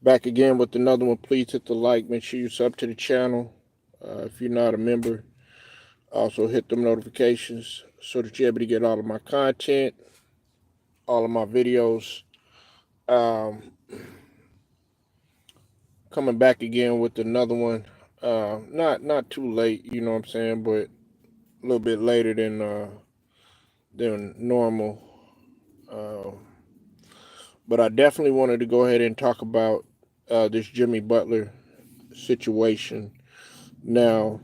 Back again with another one. Please hit the like. Make sure you sub to the channel. If you're not a member, also hit them notifications so that you're able to get all of my content, all of my videos. Um, Coming back again with another one. Not too late, you know what I'm saying, but a little bit later than normal. Uh, but I definitely wanted to go ahead and talk about this Jimmy Butler situation. Now,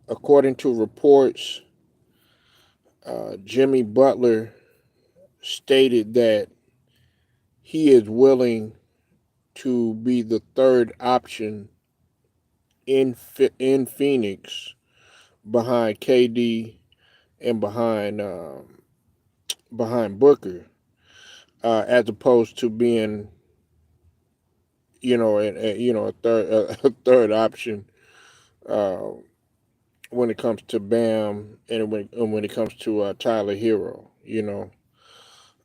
according to reports, Jimmy Butler stated that he is willing to be the third option in Phoenix behind KD and behind Booker, as opposed to being a a third option uh, when it comes to Bam and when it comes to Tyler Hero,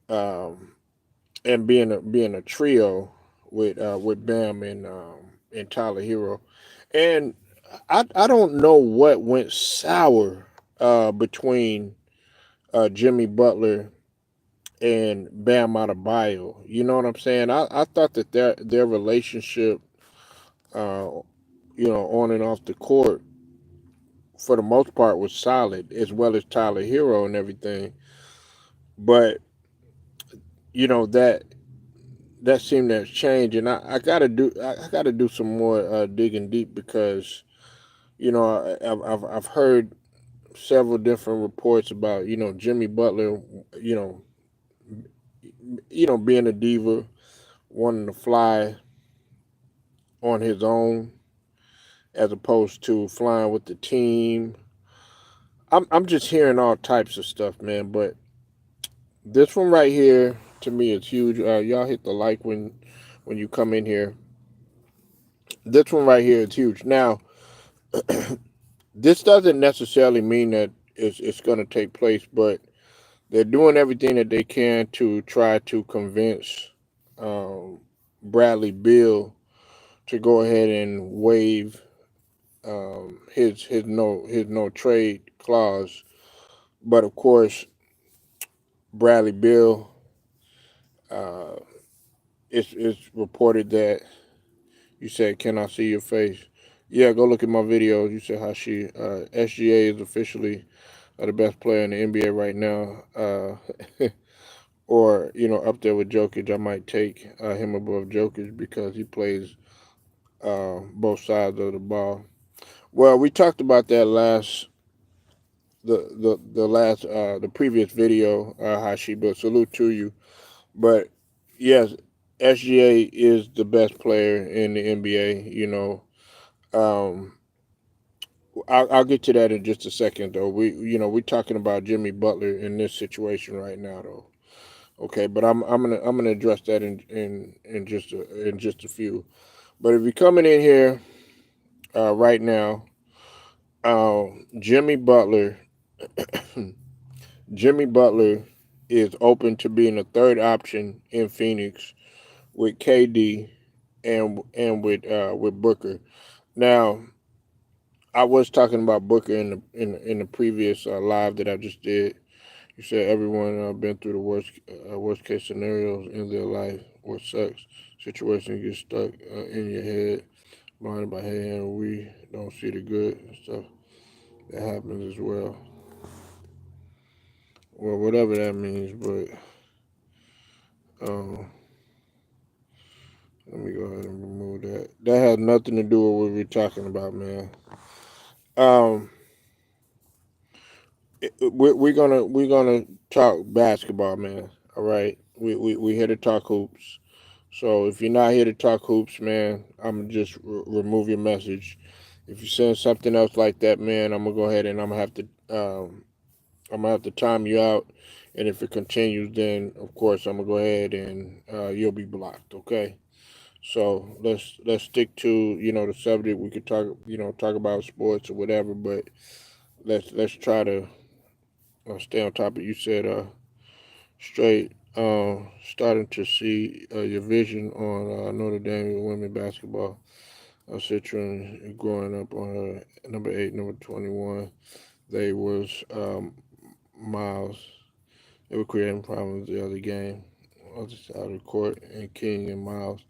um, and being a trio with Bam and Tyler Hero, and I don't know what went sour between Jimmy Butler and Bam Adebayo. You know what I'm saying? I thought that their relationship, uh, on and off the court, for the most part, was solid, as well as Tyler Hero and everything. But that seemed to have changed, and I gotta do some more digging deep, because I've heard several different reports about Jimmy Butler, you know being a diva, wanting to fly on his own as opposed to flying with the team. I'm just hearing all types of stuff, man. But this one right here to me is huge. Y'all hit the like when you come in here. This one right here is huge. Now, this doesn't necessarily mean that it's going to take place, but they're doing everything that they can to try to convince um, Bradley Beal to go ahead and waive his no trade clause. But of course, Bradley Beal, uh, it's reported that you said, "Can I see your face?" Yeah, go look at my videos. You said how SGA is officially the best player in the NBA right now, or up there with Jokic. I might take him above Jokic because he plays both sides of the ball. Well, we talked about that the previous video, Hashiba. Salute to you. But yes, SGA is the best player in the NBA. Um, I'll get to that in just a second, though. We're talking about Jimmy Butler in this situation right now, though. Okay, but I'm gonna address that in just a few. But if you're coming in here right now, uh, Jimmy Butler, Jimmy Butler is open to being a third option in Phoenix with KD and with Booker. Now, I was talking about Booker in the previous live that I just did. You said everyone been through the worst case scenarios in their life or sex situation. You get stuck in your head, blinded by hand. We don't see the good and stuff that happens as well. Well, whatever that means, but um, let me go ahead and remove that. That has nothing to do with what we're talking about, man. Um, we're gonna talk basketball, man. All right, we here to talk hoops. So if you're not here to talk hoops, man, I'm gonna just remove your message. If you're saying something else like that, man, I'm gonna go ahead and I'm gonna have to time you out. And if it continues, then of course I'm gonna go ahead and you'll be blocked. Okay. So let's stick to the subject. We could talk about sports or whatever, but let's try to stay on topic. You said straight Starting to see your vision on Notre Dame women basketball. Citron growing up on number 8, number 21. They was Miles. They were creating problems the other game, other side of the court, and King and Miles.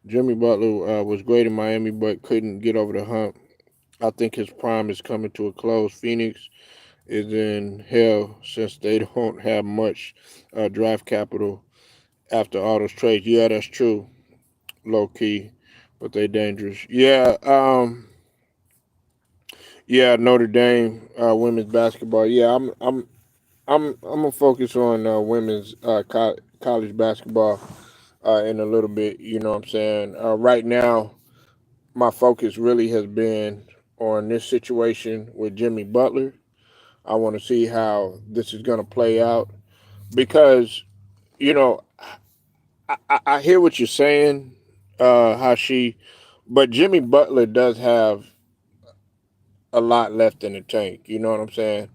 Jimmy Butler was great in Miami, but couldn't get over the hump. I think his prime is coming to a close. Phoenix is in hell since they don't have much draft capital after all those trades. Yeah, that's true, low key, but they dangerous. Yeah, Notre Dame women's basketball. Yeah, I'm gonna focus on women's college basketball in a little bit. You know what I'm saying? Right now, my focus really has been on this situation with Jimmy Butler. I want to see how this is gonna play out because you know I hear what you're saying. But Jimmy Butler does have a lot left in the tank. You know what I'm saying?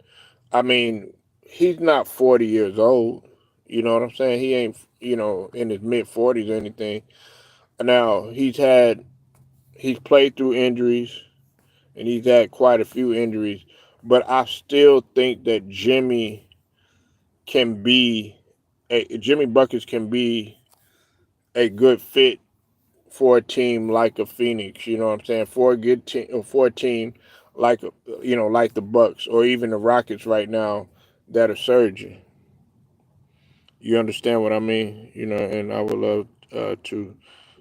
I mean, he's not 40 years old. You know what I'm saying? He ain't, in his mid 40s or anything. Now, he's played through injuries and he's had quite a few injuries, but I still think that can be, Jimmy Buckets can be a good fit for a team like a Phoenix, you know what I'm saying? For a good team, for a team like, like the Bucks or even the Rockets right now that are surging. You understand what I mean? And I would love to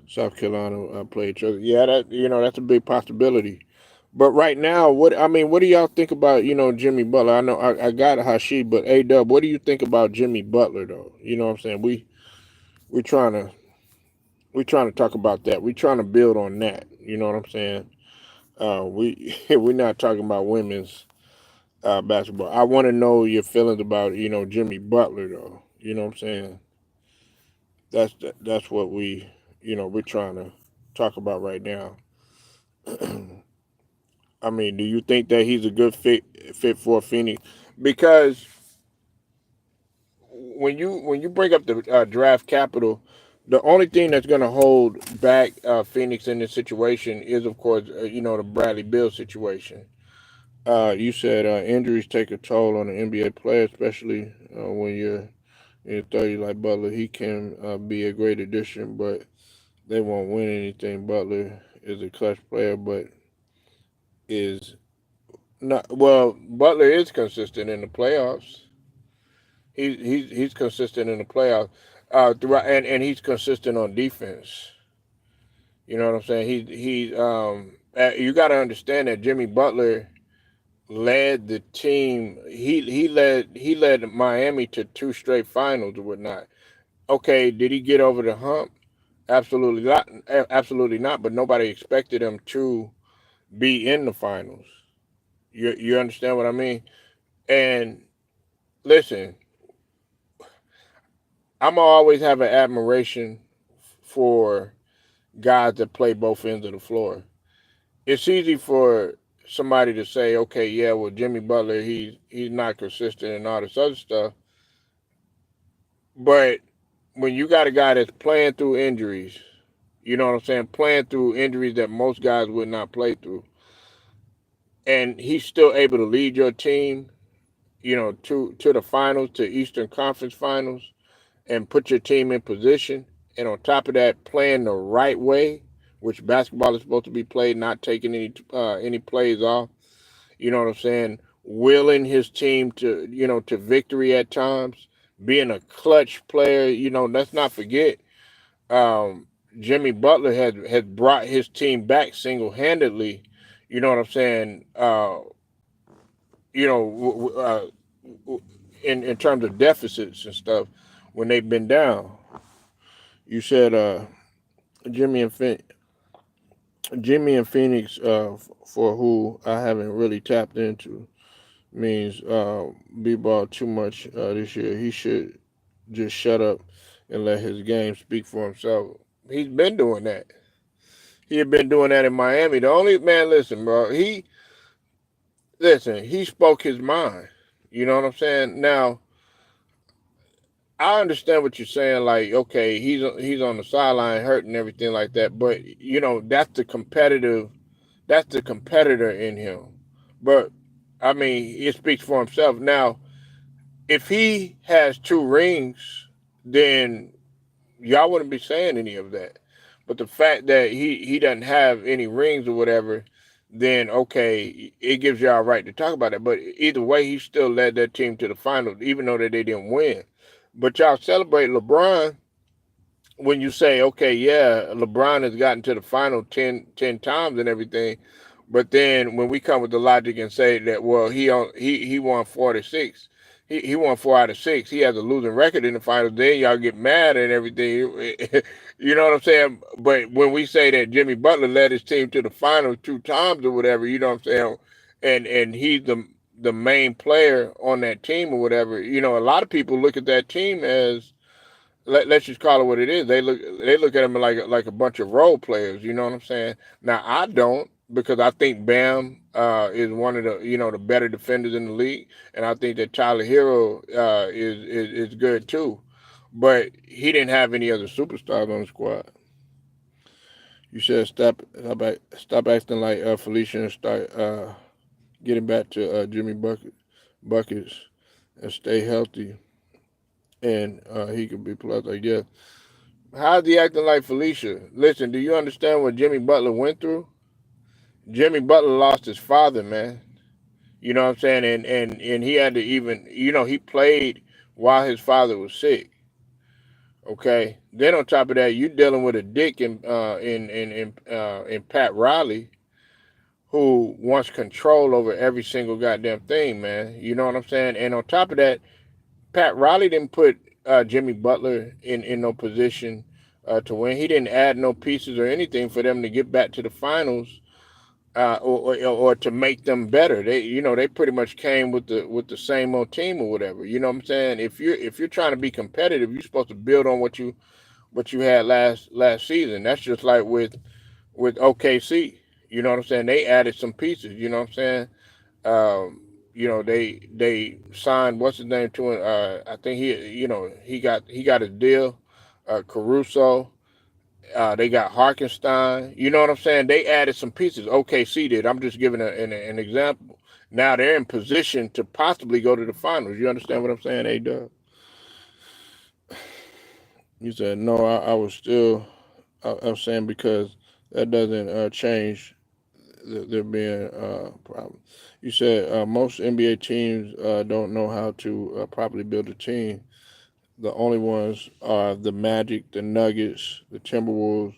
South Carolina play each other. Yeah, that's a big possibility. But right now, what do y'all think about Jimmy Butler? I know I got Hashi, but A Dub, what do you think about Jimmy Butler though? You know what I'm saying? We trying to talk about that. We trying to build on that. You know what I'm saying? We're not talking about women's basketball. I want to know your feelings about Jimmy Butler though. You know what I'm saying? That's what we're trying to talk about right now. I mean, do you think that he's a good fit for Phoenix? Because when you bring up the draft capital, the only thing that's going to hold back Phoenix in this situation is, of course, the Bradley Beal situation. You said injuries take a toll on an NBA player, especially when you're in your 30s like Butler. He can be a great addition, but they won't win anything. Butler is a clutch player, but is not well. Butler is consistent in the playoffs. He's consistent in the playoffs throughout, and he's consistent on defense. You know what I'm saying? You got to understand that Jimmy Butler led the team. He led Miami to two straight finals or whatnot. Okay, did he get over the hump? Absolutely not. Absolutely not. But nobody expected him to be in the finals. You understand what I mean? And listen, I'm always have an admiration for guys that play both ends of the floor. It's easy for somebody to say, okay, yeah, well, Jimmy Butler, he's not consistent and all this other stuff. But when you got a guy that's playing through injuries, you know what I'm saying, playing through injuries that most guys would not play through, and he's still able to lead your team, to the finals, to Eastern Conference Finals, and put your team in position. And on top of that, playing the right way, which basketball is supposed to be played, not taking any plays off. You know what I'm saying? Willing his team to victory at times, being a clutch player. Let's not forget, um, Jimmy Butler has brought his team back single handedly. You know what I'm saying? You know, in terms of deficits and stuff when they've been down. You said Jimmy and Phoenix, Jimmy and Phoenix, for who I haven't really tapped into, means B-ball too much this year. He should just shut up and let his game speak for himself. He's been doing that. He had been doing that in Miami. The only man, listen, bro. He spoke his mind. You know what I'm saying? Now, I understand what you're saying. Like, okay, he's on the sideline hurting and everything like that. But that's the competitor in him. But I mean, it speaks for himself. Now, if he has two rings, then y'all wouldn't be saying any of that. But the fact that he doesn't have any rings or whatever, then okay, it gives y'all a right to talk about it. But either way, he still led that team to the finals, even though that they didn't win. But y'all celebrate LeBron when you say, okay, yeah, LeBron has gotten to the final 10 times and everything. But then when we come with the logic and say that, well, he won 4 to 6, he won 4 out of 6. He has a losing record in the finals. Then y'all get mad and everything. You know what I'm saying? But when we say that Jimmy Butler led his team to the finals 2 times or whatever, you know what I'm saying? And he's the main player on that team or whatever. A lot of people look at that team as, let's just call it what it is. They look at him like a bunch of role players. You know what I'm saying? Now I don't, because I think Bam is one of the better defenders in the league, and I think that Tyler Hero is good too. But he didn't have any other superstars on the squad. You said stop acting like Felicia and start getting back to Jimmy buckets and stay healthy, and he could be plus. I guess. How's he acting like Felicia? Listen, do you understand what Jimmy Butler went through? Jimmy Butler lost his father, man. You know what I'm saying? And he had to even, he played while his father was sick. Okay. Then on top of that, you dealing with a dick in Pat Riley, who wants control over every single goddamn thing, man. You know what I'm saying? And on top of that, Pat Riley didn't put Jimmy Butler in no position to win. He didn't add no pieces or anything for them to get back to the finals, or to make them better. They pretty much came with the same old team or whatever. You know what I'm saying? If you're trying to be competitive, you're supposed to build on what you had last season. That's just like with OKC. You know what I'm saying? They added some pieces. You know what I'm saying? They signed, what's his name, to him. I think he got his deal. Caruso. They got Harkenstein. You know what I'm saying? They added some pieces. OKC did. I'm just giving an example. Now they're in position to possibly go to the finals. You understand what I'm saying, A-Dub? You said no. I was still. I was saying because that doesn't change there being a problem. You said most NBA teams don't know how to properly build a team. The only ones are the Magic, the Nuggets, the Timberwolves,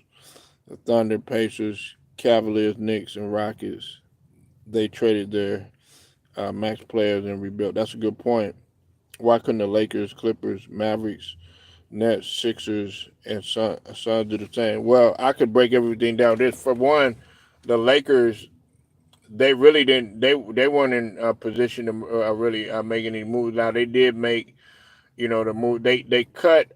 the Thunder, Pacers, Cavaliers, Knicks, and Rockets. They traded their max players and rebuilt. That's a good point. Why couldn't the Lakers, Clippers, Mavericks, Nets, Sixers, and Suns do the same? Well, I could break everything down. This, for one, the Lakers, they really didn't. They weren't in a position to really make any moves. Now they did make the move. They cut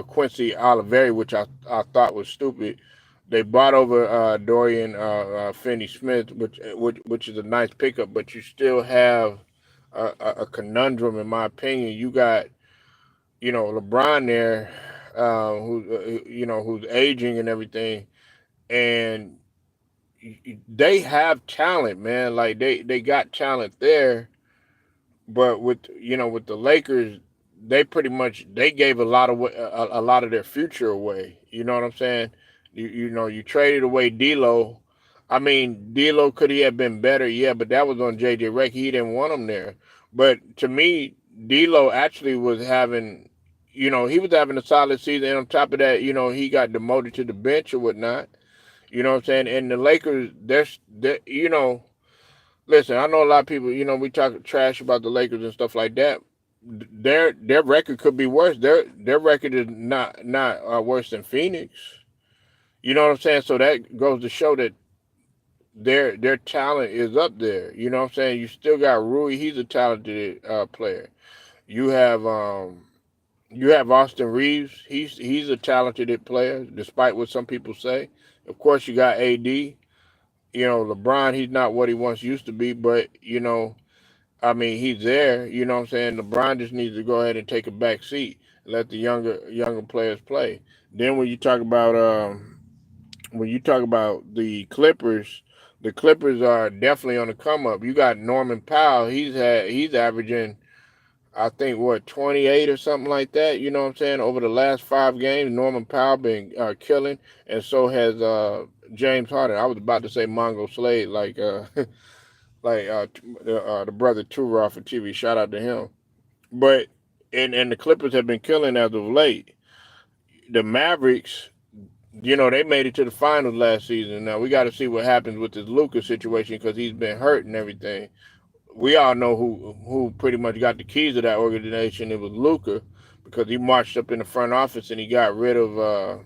Quincy Oliveri, which I thought was stupid. They bought over Dorian Finney-Smith, which is a nice pickup, but you still have a conundrum, in my opinion. You got LeBron there, who's aging and everything, and they have talent, man. Like they got talent there, but with the Lakers, they pretty much they gave a lot of their future away. You know what I'm saying? You traded away D'Lo. I mean, D'Lo, could he have been better? Yeah, but that was on JJ Redick. He didn't want him there. But to me, D'Lo actually was having, he was having a solid season. And on top of that, he got demoted to the bench or whatnot. You know what I'm saying? And the Lakers, listen, I know a lot of people, we talk trash about the Lakers and stuff like that. Their record could be worse. Their record is not worse than Phoenix. You know what I'm saying? So that goes to show that their talent is up there. You know what I'm saying? You still got Rui. He's a talented player. You have Austin Reeves. He's a talented player, despite what some people say. Of course, you got AD. LeBron, he's not what he once used to be, but I mean, he's there. You know what I'm saying? LeBron just needs to go ahead and take a back seat, let the younger players play. Then when you talk about the Clippers are definitely on the come up. You got Norman Powell. He's averaging, I think, what, 28 or something like that. You know what I'm saying? Over the last 5 games, Norman Powell been killing, and so has James Harden. I was about to say Mongo Slade, like like the brother Turov for TV. Shout out to him. But and the Clippers have been killing as of late. The Mavericks, they made it to the finals last season. Now we got to see what happens with this Luka situation because he's been hurt and everything. We all know who pretty much got the keys to that organization. It was Luka because he marched up in the front office and he got rid of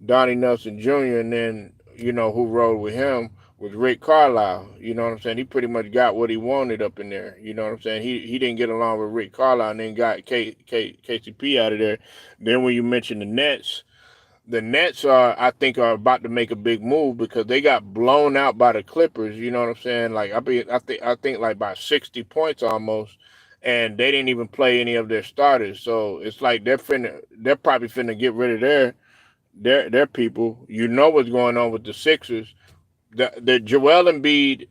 Donnie Nelson Jr. and then who rode with him was Rick Carlisle. You know what I'm saying? He pretty much got what he wanted up in there. You know what I'm saying? He didn't get along with Rick Carlisle and then got KCP out of there. Then when you mention the Nets I think, are about to make a big move because they got blown out by the Clippers. You know what I'm saying? Like I think like by 60 points almost, and they didn't even play any of their starters. So it's like they're probably finna get rid of their people. You know what's going on with the Sixers? The Joel Embiid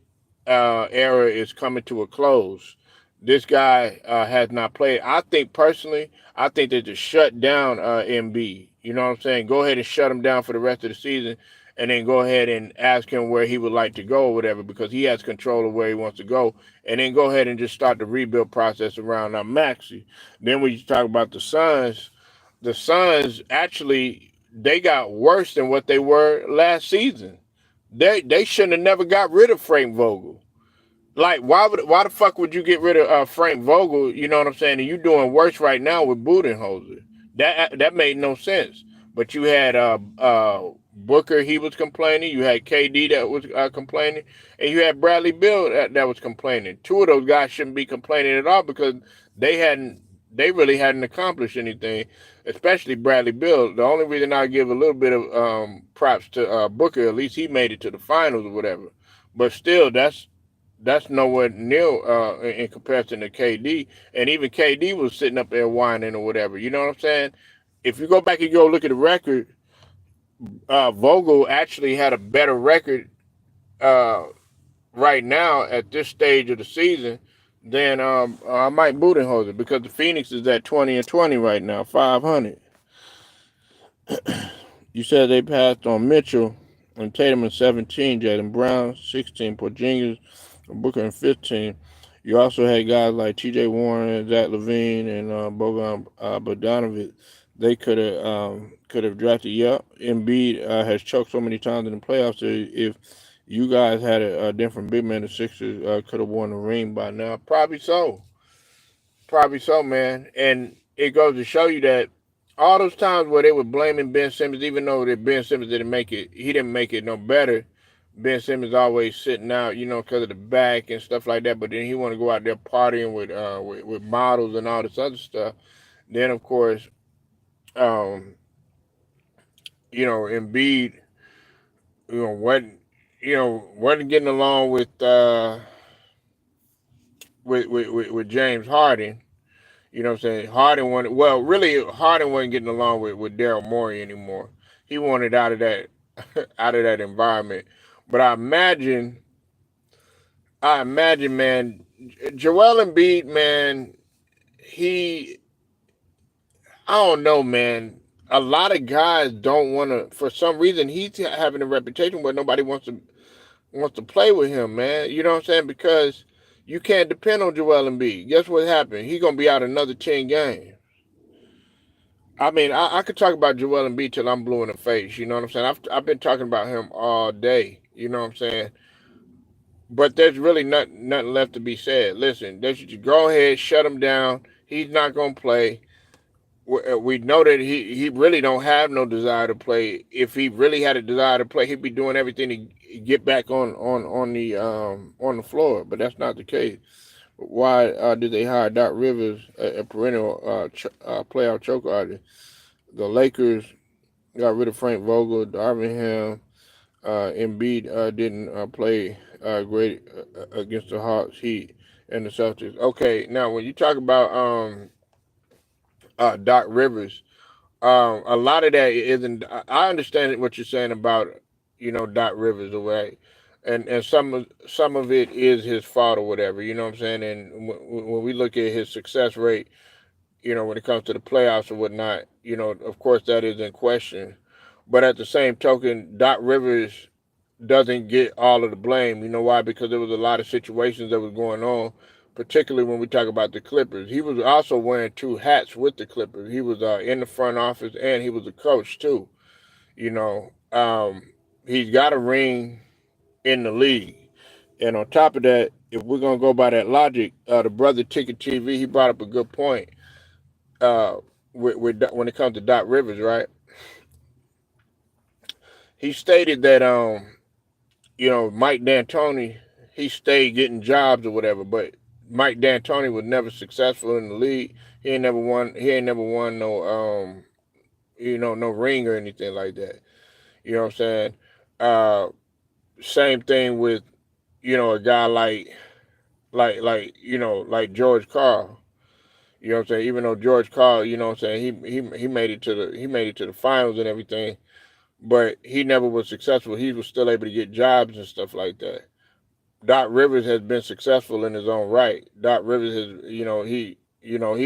era is coming to a close. This guy has not played. I think personally, I think they just shut down Embiid. You know what I'm saying? Go ahead and shut him down for the rest of the season, and then go ahead and ask him where he would like to go or whatever, because he has control of where he wants to go. And then go ahead and just start the rebuild process around Maxey. Then when you talk about the Suns actually they got worse than what they were last season. They shouldn't have never got rid of Frank Vogel. Like, why the fuck would you get rid of Frank Vogel? You know what I'm saying? And you doing worse right now with Budenholzer. That made no sense. But you had Booker, he was complaining. You had KD that was complaining, and you had Bradley Beal that was complaining. Two of those guys shouldn't be complaining at all because they really hadn't accomplished anything. Especially Bradley Beal. The only reason I give a little bit of props to Booker, at least he made it to the finals or whatever. But still, that's nowhere near in comparison to KD. And even KD was sitting up there whining or whatever. You know what I'm saying? If you go back and go look at the record, Vogel actually had a better record uh, right now at this stage of the season than Mike Budenholzer, because the Phoenix is at 20-20 right now, 500. You said they passed on Mitchell and Tatum in 17, Jaylen Brown 16, Porzingis, Booker in 15. You also had guys like T.J. Warren, Zach LaVine, and Bogan Bogdanovic. They could have drafted. Yeah, Embiid has choked so many times in the playoffs. If you guys had a different big man, the Sixers could have won the ring by now. Probably so, man. And it goes to show you that all those times where they were blaming Ben Simmons, even though that Ben Simmons didn't make it, he didn't make it no better. Ben Simmons always sitting out, because of the back and stuff like that. But then he want to go out there partying with models and all this other stuff. Then of course, um, Embiid, wasn't wasn't getting along with James Harden. You know what I'm saying? Harden wasn't getting along with Daryl Morey anymore. He wanted out of that out of that environment. But I imagine, man, Joel Embiid, man, he, I don't know, man. A lot of guys don't want to. For some reason, he's having a reputation where nobody wants to play with him, man. You know what I'm saying? Because you can't depend on Joel Embiid. Guess what happened? He's gonna be out another 10 games. I mean, I could talk about Joel Embiid till I'm blue in the face. You know what I'm saying? I've been talking about him all day. You know what I'm saying? But there's really nothing left to be said. Listen, they should go ahead, shut him down. He's not gonna play. We know that he really don't have no desire to play. If he really had a desire to play, he'd be doing everything to get back on the floor. But that's not the case. Why did they hire Doc Rivers, a perennial playoff choke artist? The Lakers got rid of Frank Vogel, Darvin Ham. Embiid didn't play great against the Hawks. and the Celtics. Okay, now when you talk about Doc Rivers, a lot of that isn't. I understand what you're saying about Doc Rivers, away, and some of it is his fault or whatever. You know what I'm saying? And when we look at his success rate, when it comes to the playoffs or whatnot, of course that is in question. But at the same token, Doc Rivers doesn't get all of the blame. You know why? Because there was a lot of situations that was going on, particularly when we talk about the Clippers. He was also wearing two hats with the Clippers. He was in the front office and he was a coach too. You know, he's got a ring in the league. And on top of that, if we're gonna go by that logic, the brother Ticket TV, he brought up a good point. Uh, when it comes to Doc Rivers, right? He stated that Mike D'Antoni, he stayed getting jobs or whatever, but Mike D'Antoni was never successful in the league. He ain't never won. He ain't never won no no ring or anything like that. You know what I'm saying? Uh, Same thing with a guy like George Carl. You know what I'm saying? Even though George Carl, what I'm saying, he made it to the finals and everything, but he never was successful. He was still able to get jobs and stuff like that. Doc Rivers has been successful in his own right. Doc Rivers has, he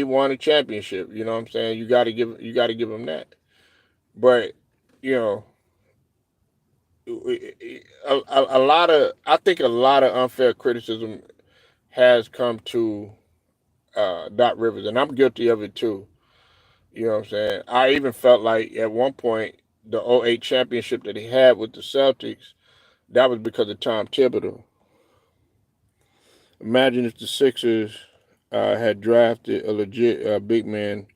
won a championship. You know what I'm saying? You got to give him that. But you know, a lot of I think a lot of unfair criticism has come to Doc Rivers, and I'm guilty of it too. You know what I'm saying? I even felt like at one point the '08 championship that he had with the Celtics, that was because of Tom Thibodeau. Imagine if the Sixers had drafted a legit big man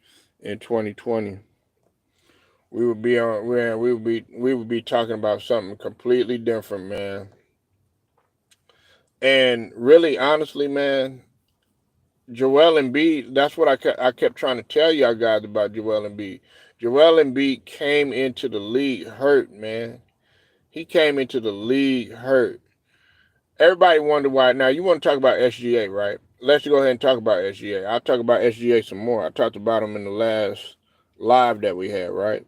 in 2020. We would be talking about something completely different, man. And really, honestly, man, Joel Embiid. That's what I kept trying to tell y'all guys about Joel Embiid. Joel Embiid came into the league hurt, man. He came into the league hurt. Everybody wonder why. Now you want to talk about SGA, right? Let's go ahead and talk about SGA. I'll talk about SGA some more. I talked about him in the last live that we had, right?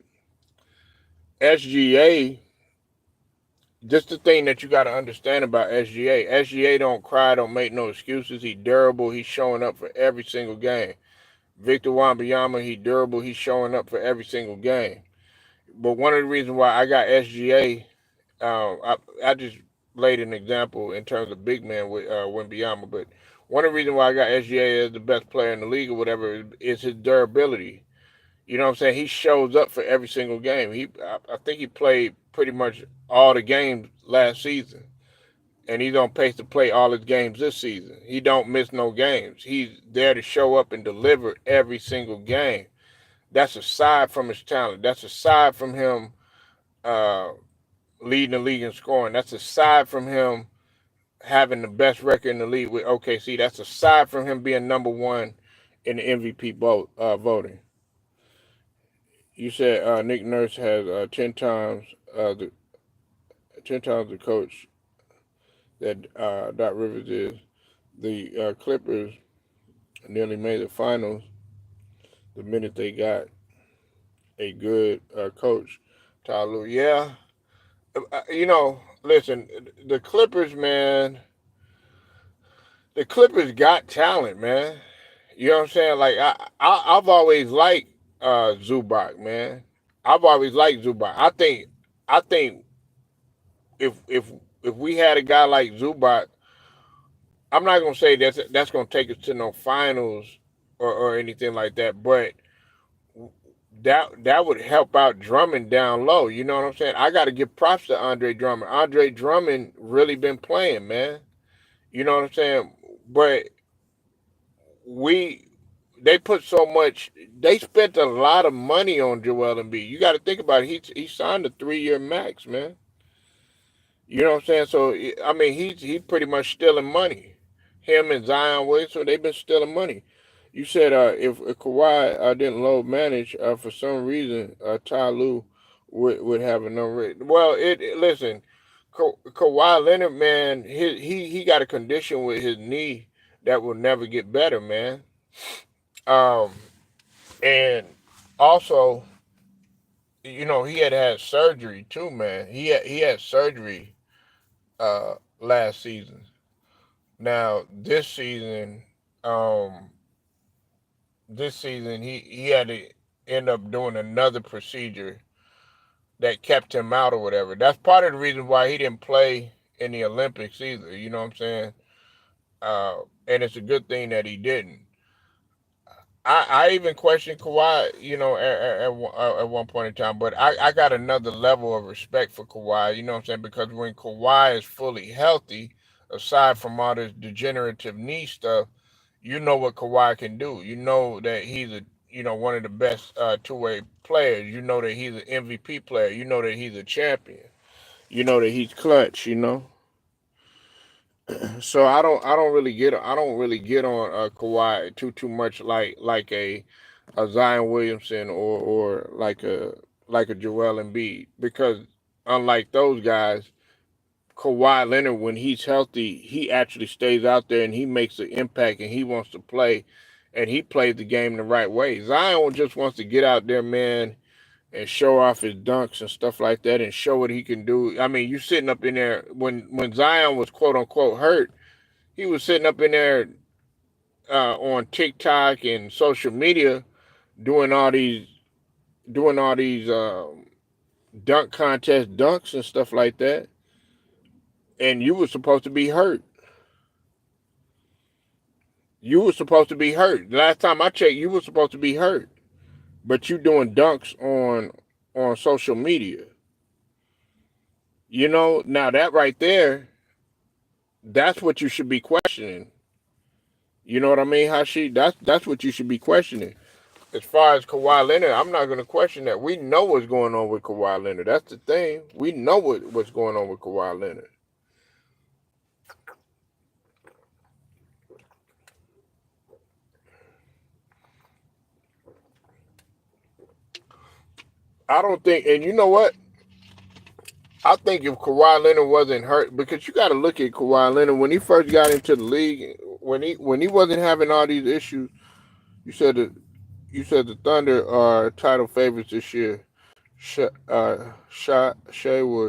SGA, just the thing that you got to understand about SGA. SGA don't cry, don't make no excuses. He durable. He's showing up for every single game. Victor Wembanyama, he durable. He's showing up for every single game. But one of the reasons why I got SGA, I just laid an example in terms of big man with Wembanyama, but one of the reasons why I got SGA as the best player in the league or whatever is his durability. You know what I'm saying? He shows up for every single game. I think he played pretty much all the games last season, and he's on pace to play all his games this season. He don't miss no games. He's there to show up and deliver every single game. That's aside from his talent. That's aside from him uh, leading the league in scoring. That's aside from him having the best record in the league with OKC. That's aside from him being number one in the MVP voting. You said Nick Nurse has 10 times the coach that Doc Rivers is. The Clippers nearly made the finals the minute they got a good coach, Ty. Yeah, listen, the Clippers, man. The Clippers got talent, man. You know what I'm saying? Like I've always liked Zubac, man. I've always liked Zubac. I think if we had a guy like Zubac, I'm not gonna say that's gonna take us to no finals or anything like that, but that would help out Drummond down low. You know what I'm saying? I got to give props to Andre Drummond. Andre Drummond really been playing, man. You know what I'm saying? But we they put so much. They spent a lot of money on Joel Embiid. You got to think about it. He signed a 3-year max, man. You know what I'm saying? So I mean, he pretty much stealing money. Him and Zion Williamson, they've been stealing money. You said if Kawhi didn't load manage for some reason, Ty Lue would have a no rate. Well, listen, Kawhi Leonard, man, he got a condition with his knee that will never get better, man. Um, and also, he had surgery too, man. He had surgery last season. Now um, this season he had to end up doing another procedure that kept him out or whatever. That's part of the reason why he didn't play in the Olympics either. You know what I'm saying? And it's a good thing that he didn't. I even questioned Kawhi, at one point in time, but I got another level of respect for Kawhi, you know what I'm saying? Because when Kawhi is fully healthy, aside from all this degenerative knee stuff, you know what Kawhi can do. You know that he's one of the best two-way players. You know that he's an MVP player. You know that he's a champion. You know that he's clutch. So I don't really get on Kawhi too much like a Zion Williamson or like a Joel Embiid, because unlike those guys, Kawhi Leonard, when he's healthy, he actually stays out there and he makes an impact and he wants to play, and he plays the game the right way. Zion just wants to get out there, man, and show off his dunks and stuff like that and show what he can do. I mean, you sitting up in there when Zion was quote unquote hurt, he was sitting up in there on TikTok and social media doing all these dunk contest dunks and stuff like that. And you were supposed to be hurt. You were supposed to be hurt. Last time I checked, you were supposed to be hurt. But you doing dunks on social media. Now that right there, that's what you should be questioning. You know what I mean? That's what you should be questioning. As far as Kawhi Leonard, I'm not going to question that. We know what's going on with Kawhi Leonard. That's the thing. We know what's going on with Kawhi Leonard. I don't think, and you know what? I think if Kawhi Leonard wasn't hurt, because you got to look at Kawhi Leonard when he first got into the league, when he wasn't having all these issues. You said that you said the Thunder are title favorites this year. Shea will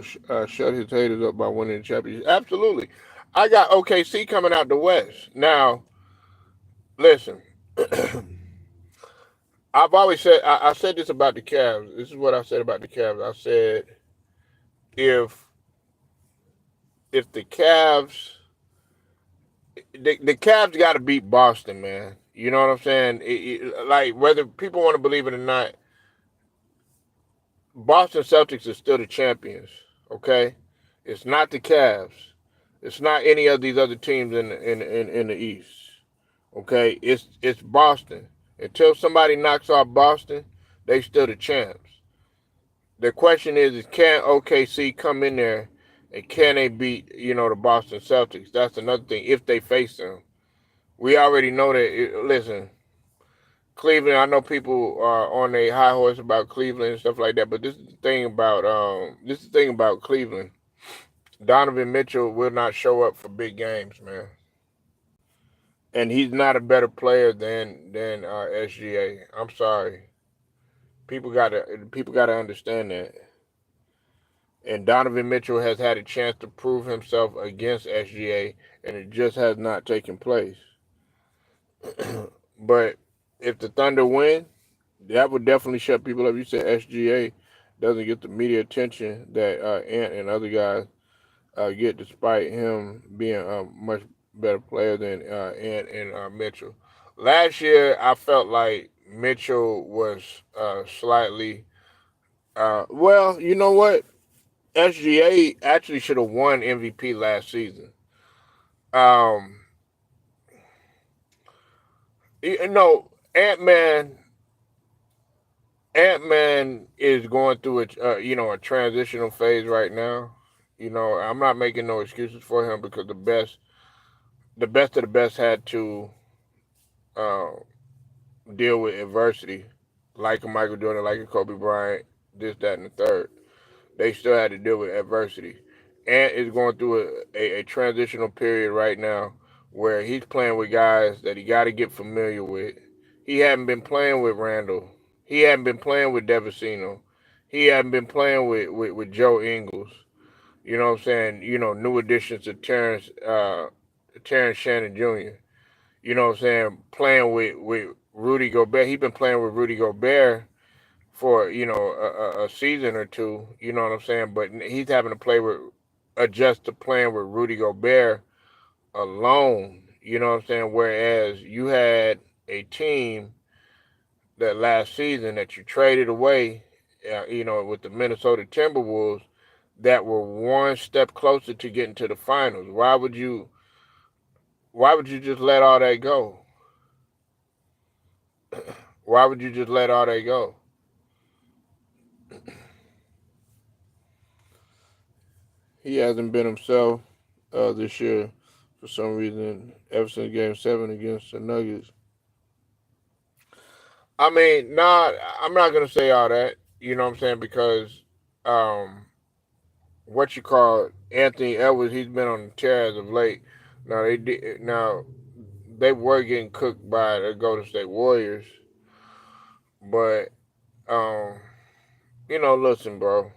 shut his haters up by winning the championship. Absolutely. I got OKC coming out the West. Now, listen, I've always said, I said this about the Cavs. This is what I said about the Cavs. I said, if the the Cavs got to beat Boston, man. You know what I'm saying? Like, whether people want to believe it or not, Boston Celtics are still the champions. Okay, it's not the Cavs. It's not any of these other teams in the East. Okay, it's Boston. Until somebody knocks off Boston, they still the champs. The question is can OKC come in there and can they beat the Boston Celtics? That's another thing. If they face them, we already know that. Listen, Cleveland. I know people are on a high horse about Cleveland and stuff like that, but this is the thing about Cleveland. Donovan Mitchell will not show up for big games, man, and he's not a better player than SGA. I'm sorry, people gotta understand that. And Donovan Mitchell has had a chance to prove himself against SGA, and it just has not taken place. But if the Thunder win, that would definitely shut people up. You said SGA doesn't get the media attention that Ant and other guys get, despite him being a much better player than Ant and Mitchell. Last year, I felt like Mitchell was slightly. Well, you know what? SGA actually should have won MVP last season. Um, Ant Man. Ant Man is going through a transitional phase right now. I'm not making no excuses for him because the best of the best had to uh, deal with adversity, like a Michael Jordan, like a Kobe Bryant, this, that, and the third. They still had to deal with adversity. Ant is going through a transitional period right now where he's playing with guys that he got to get familiar with. He hadn't been playing with Randall. He hadn't been playing with Devicino. He hadn't been playing with Joe Ingles. You know what I'm saying? New additions to Terrence Shannon Jr. You know what I'm saying? Playing with Rudy Gobert. He's been playing with Rudy Gobert for, a season or two. You know what I'm saying? But he's having to adjust to playing with Rudy Gobert alone. You know what I'm saying? Whereas you had a team that last season that you traded away, with the Minnesota Timberwolves that were one step closer to getting to the finals. Why would you just let all that go? Why would you just let all that go? He hasn't been himself this year for some reason ever since Game 7 against the Nuggets. I mean, I'm not gonna say all that. You know what I'm saying? Because um, what you call Anthony Edwards, he's been on the tear as of late. Now they were getting cooked by the Golden State Warriors, but um, listen, bro.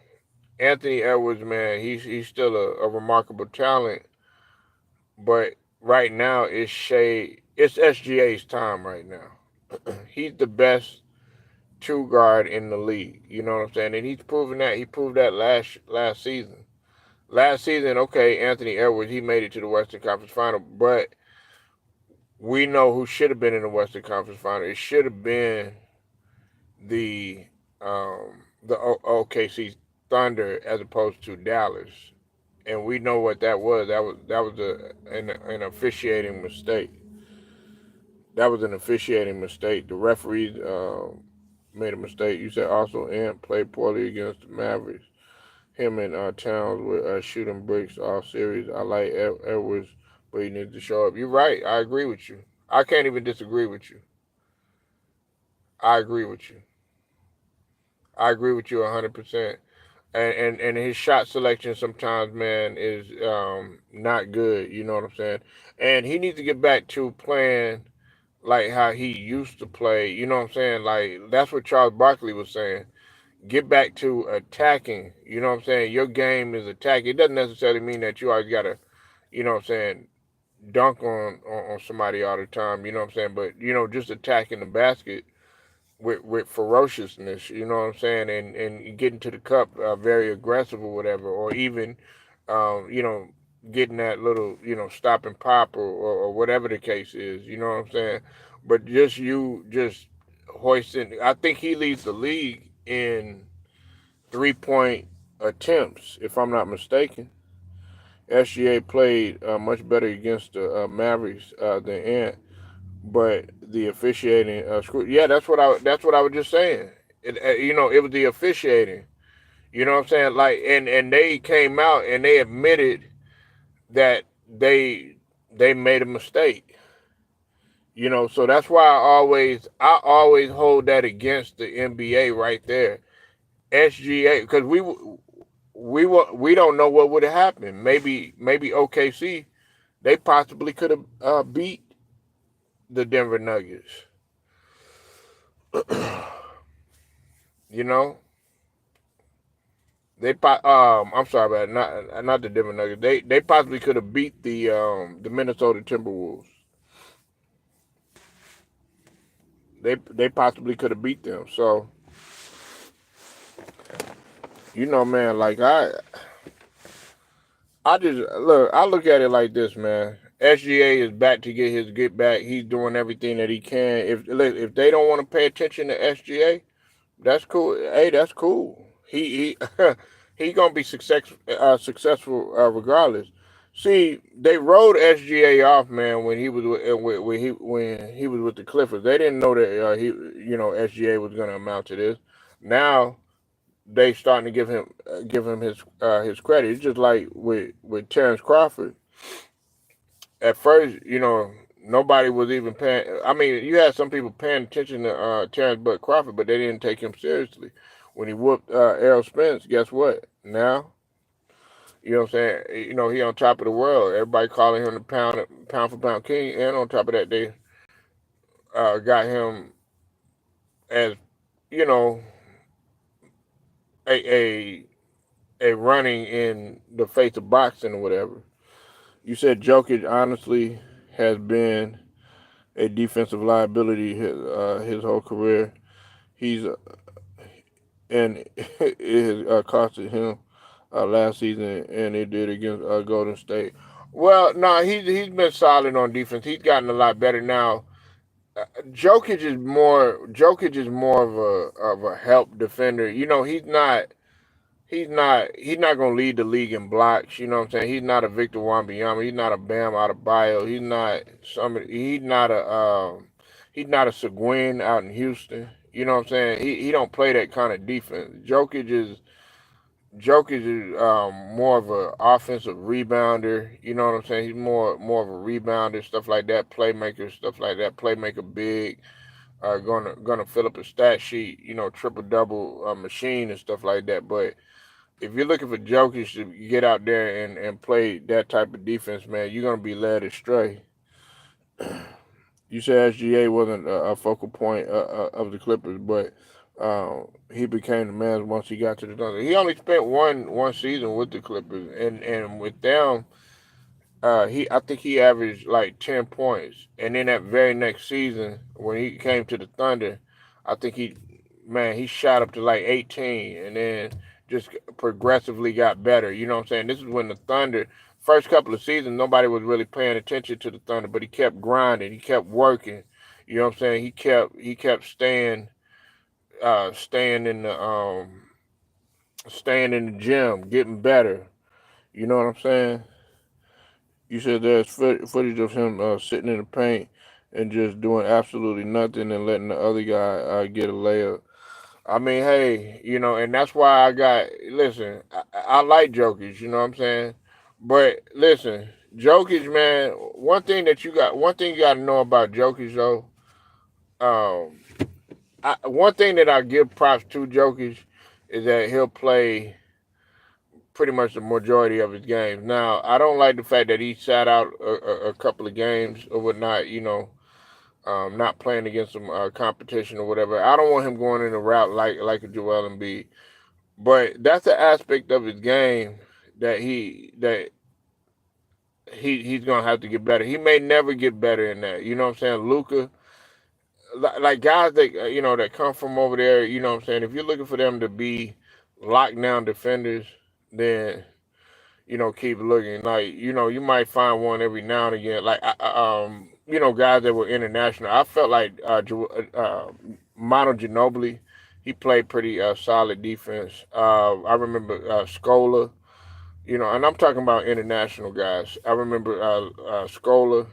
Anthony Edwards, man, he's still a remarkable talent, but right now it's SGA's time right now. He's the best two guard in the league. You know what I'm saying? And he's proven that. He proved that last season. Last season, okay, Anthony Edwards, he made it to the Western Conference Final, but we know who should have been in the Western Conference Final. It should have been the OKC Thunder as opposed to Dallas, and we know what that was. An officiating mistake. That was an officiating mistake. The referees made a mistake. You said also Ant played poorly against the Mavericks. Him and Towns were shooting bricks all series. I like Edwards, but he needs to show up. You're right. I agree with you. I can't even disagree with you. I agree with you. I agree with you 100%. And his shot selection sometimes, man, is not good. You know what I'm saying? And he needs to get back to playing like how he used to play. You know what I'm saying? Like that's what Charles Barkley was saying. Get back to attacking. You know what I'm saying? Your game is attacking. It doesn't necessarily mean that you always gotta, what I'm saying, dunk on somebody all the time. You know what I'm saying? But just attacking the basket with ferociousness, you know what I'm saying, and getting to the cup very aggressive or whatever, or even, um, you know, getting that little, stop and pop or whatever the case is, you know what I'm saying. But just hoisting, I think he leads the league in 3-point attempts, if I'm not mistaken. SGA played much better against the Mavericks than Ant, but the officiating yeah, that's what I was just saying. It was the officiating. You know what I'm saying? Like, and they came out and they admitted that they made a mistake. So that's why I always hold that against the NBA right there. SGA, because we don't know what would have happened. Maybe OKC, they possibly could have beat the Denver Nuggets. you know, I'm sorry about it, not the Denver Nuggets. They possibly could have beat the Minnesota Timberwolves. They possibly could have beat them. So man, like I look at it like this, man. SGA is back to get back. He's doing everything that he can. If they don't want to pay attention to SGA, that's cool. Hey, that's cool. He he gonna be successful regardless. See, they wrote SGA off, man, when he was when he was with the Clippers. They didn't know that SGA was gonna amount to this. Now they starting to give him his credit. It's just like with Terrence Crawford. At first, nobody was even paying. I mean, you had some people paying attention to Terrence Bud Crawford, but they didn't take him seriously. When he whooped Errol Spence, guess what? Now, You know what I'm saying? He on top of the world. Everybody calling him the pound for pound king, and on top of that, they got him as you know a a a running in the face of boxing or whatever. You said Jokic honestly has been a defensive liability his whole career. He's and it has costed him last season, and it did against Golden State. Well, no, he's been solid on defense. He's gotten a lot better now. Jokic is more of a help defender. He's not gonna lead the league in blocks. You know what I'm saying? He's not a Victor Wembanyama. He's not a Bam Adebayo. He's not a Seguin out in Houston. You know what I'm saying? He don't play that kind of defense. Jokic is more of an offensive rebounder. You know what I'm saying? He's more of a rebounder, stuff like that, playmaker, stuff like that, playmaker big. Gonna fill up a stat sheet, triple double machine and stuff like that. But if you're looking for Jokic to get out there and play that type of defense, man, you're gonna be led astray. You said SGA wasn't a focal point of the Clippers, but he became the man once he got to the Thunder. He only spent one season with the Clippers, and with them, I think he averaged like 10 points, and then that very next season when he came to the Thunder, I think he shot up to like 18, and then just progressively got better. You know what I'm saying? This is when the Thunder first couple of seasons nobody was really paying attention to the Thunder, but he kept grinding, he kept working. You know what I'm saying? He kept staying in the gym, getting better. You know what I'm saying? You said there's footage of him sitting in the paint and just doing absolutely nothing and letting the other guy get a layup. I mean, hey, and that's why listen, I like Jokic, you know what I'm saying? But listen, Jokic, man, one thing you got to know about Jokic, though, um, one thing that I give props to Jokic is that he'll play pretty much the majority of his games. Now, I don't like the fact that he sat out a couple of games or whatnot, not playing against some competition or whatever. I don't want him going in a route like a Joel Embiid. But that's the aspect of his game that he's gonna have to get better. He may never get better in that. You know what I'm saying? Luca, like guys that that come from over there. You know what I'm saying? If you're looking for them to be lockdown defenders, then keep looking. Like you might find one every now and again. Like guys that were international. I felt like Manu Ginobili, he played pretty solid defense. I remember Scola. And I'm talking about international guys. I remember Scola.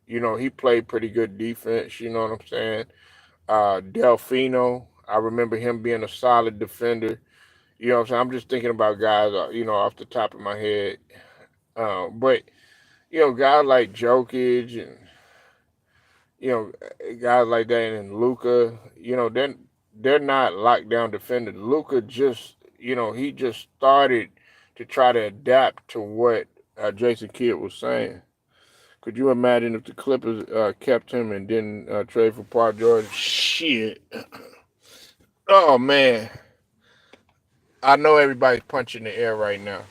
He played pretty good defense. You know what I'm saying? Delfino. I remember him being a solid defender. You know what I'm saying? I'm just thinking about guys, off the top of my head. But guys like Jokic and you know guys like that and Luca, they're not lockdown defenders. Luca just he just started to try to adapt to what Jason Kidd was saying. Could you imagine if the Clippers kept him and didn't trade for Paul George? Shit. Oh man, I know everybody's punching the air right now.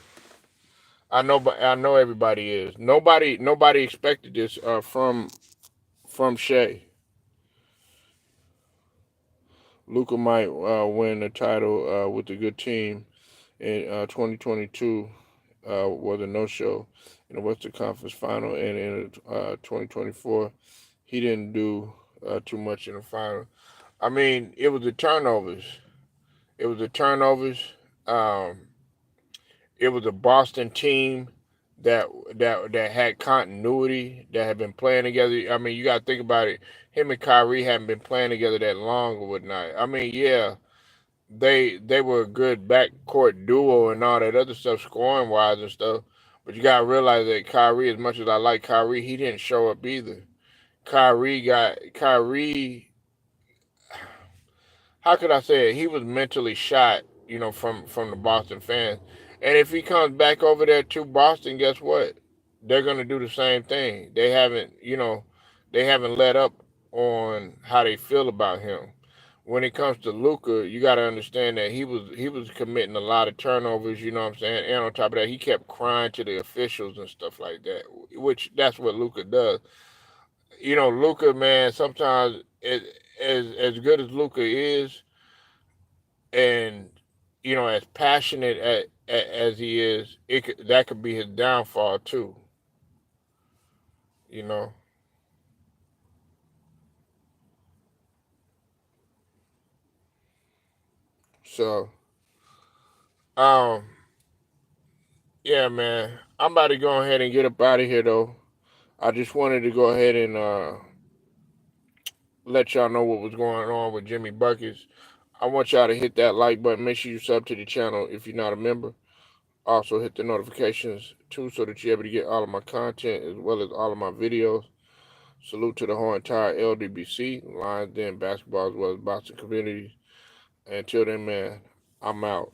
I know everybody is. Nobody expected this from Shea. Luca might win the title with a good team in 2022. Was a no-show in the Western Conference Final, and in 2024, he didn't do too much in the final. I mean, it was the turnovers. It was the turnovers. Um, it was a Boston team that that had continuity, that had been playing together. I mean, you got to think about it. Him and Kyrie haven't been playing together that long or whatnot. I mean, yeah, they were a good backcourt duo and all that other stuff, scoring wise and stuff. But you gotta realize that Kyrie, as much as I like Kyrie, he didn't show up either. Kyrie. How could I say it? He was mentally shot, from the Boston fans, And if he comes back over there to Boston, guess what? They're gonna do the same thing. They haven't let up on how they feel about him. When it comes to Luka, you got to understand that he was committing a lot of turnovers. You know what I'm saying? And on top of that, he kept crying to the officials and stuff like that. Which that's what Luka does. Luka, man. Sometimes as good as Luka is, and as passionate as he is, that could be his downfall too. You know, so um, yeah, man. I'm about to go ahead and get up out of here though. I just wanted to go ahead and let y'all know what was going on with Jimmy Buckets. I want y'all to hit that like button. Make sure you sub to the channel if you're not a member. Also hit the notifications too so that you're able to get all of my content as well as all of my videos. Salute to the whole entire LDBC, Lions Den, basketball as well as boxing community. Until then, man, I'm out.